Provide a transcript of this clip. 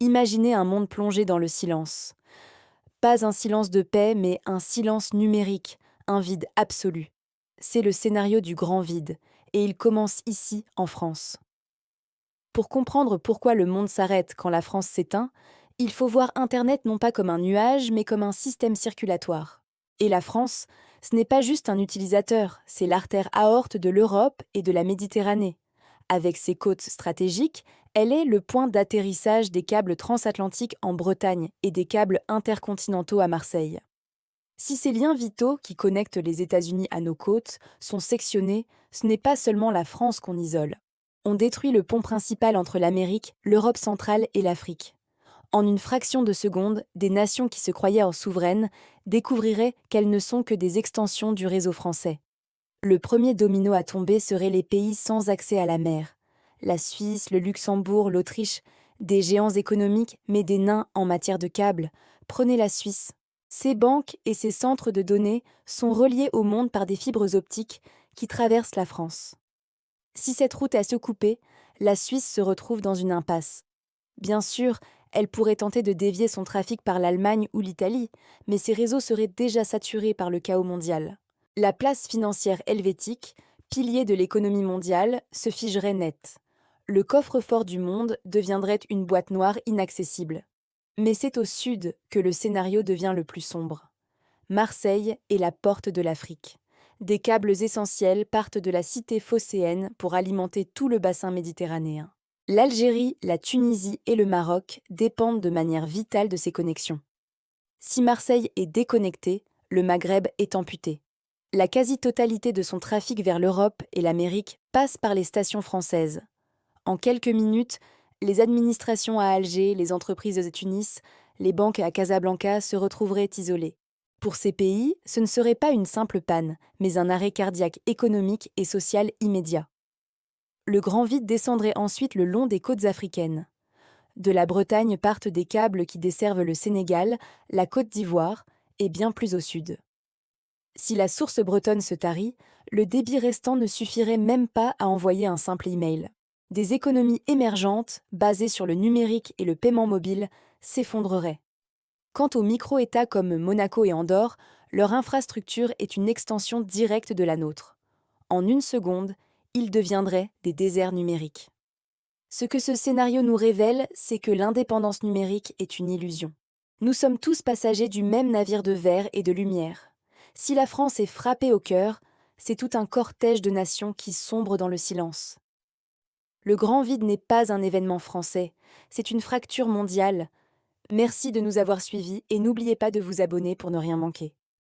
Imaginez un monde plongé dans le silence. Pas un silence de paix, mais un silence numérique, un vide absolu. C'est le scénario du grand vide, et il commence ici, en France. Pour comprendre pourquoi le monde s'arrête quand la France s'éteint, il faut voir Internet non pas comme un nuage, mais comme un système circulatoire. Et la France, ce n'est pas juste un utilisateur, c'est l'artère aorte de l'Europe et de la Méditerranée. Avec ses côtes stratégiques, elle est le point d'atterrissage des câbles transatlantiques en Bretagne et des câbles intercontinentaux à Marseille. Si ces liens vitaux qui connectent les États-Unis à nos côtes sont sectionnés, ce n'est pas seulement la France qu'on isole. On détruit le pont principal entre l'Amérique, l'Europe centrale et l'Afrique. En une fraction de seconde, des nations qui se croyaient en souveraines découvriraient qu'elles ne sont que des extensions du réseau français. Le premier domino à tomber serait les pays sans accès à la mer. La Suisse, le Luxembourg, l'Autriche, des géants économiques mais des nains en matière de câbles. Prenez la Suisse. Ses banques et ses centres de données sont reliés au monde par des fibres optiques qui traversent la France. Si cette route a se couper, la Suisse se retrouve dans une impasse. Bien sûr, elle pourrait tenter de dévier son trafic par l'Allemagne ou l'Italie, mais ces réseaux seraient déjà saturés par le chaos mondial. La place financière helvétique, pilier de l'économie mondiale, se figerait net. Le coffre-fort du monde deviendrait une boîte noire inaccessible. Mais c'est au sud que le scénario devient le plus sombre. Marseille est la porte de l'Afrique. Des câbles essentiels partent de la cité phocéenne pour alimenter tout le bassin méditerranéen. L'Algérie, la Tunisie et le Maroc dépendent de manière vitale de ces connexions. Si Marseille est déconnectée, le Maghreb est amputé. La quasi-totalité de son trafic vers l'Europe et l'Amérique passe par les stations françaises. En quelques minutes, les administrations à Alger, les entreprises à Tunis, les banques à Casablanca se retrouveraient isolées. Pour ces pays, ce ne serait pas une simple panne, mais un arrêt cardiaque économique et social immédiat. Le grand vide descendrait ensuite le long des côtes africaines. De la Bretagne partent des câbles qui desservent le Sénégal, la Côte d'Ivoire et bien plus au sud. Si la source bretonne se tarit, le débit restant ne suffirait même pas à envoyer un simple email. Des économies émergentes, basées sur le numérique et le paiement mobile, s'effondreraient. Quant aux micro-États comme Monaco et Andorre, leur infrastructure est une extension directe de la nôtre. En une seconde, ils deviendraient des déserts numériques. Ce que ce scénario nous révèle, c'est que l'indépendance numérique est une illusion. Nous sommes tous passagers du même navire de verre et de lumière. Si la France est frappée au cœur, c'est tout un cortège de nations qui sombre dans le silence. Le grand vide n'est pas un événement français, c'est une fracture mondiale. Merci de nous avoir suivis et n'oubliez pas de vous abonner pour ne rien manquer.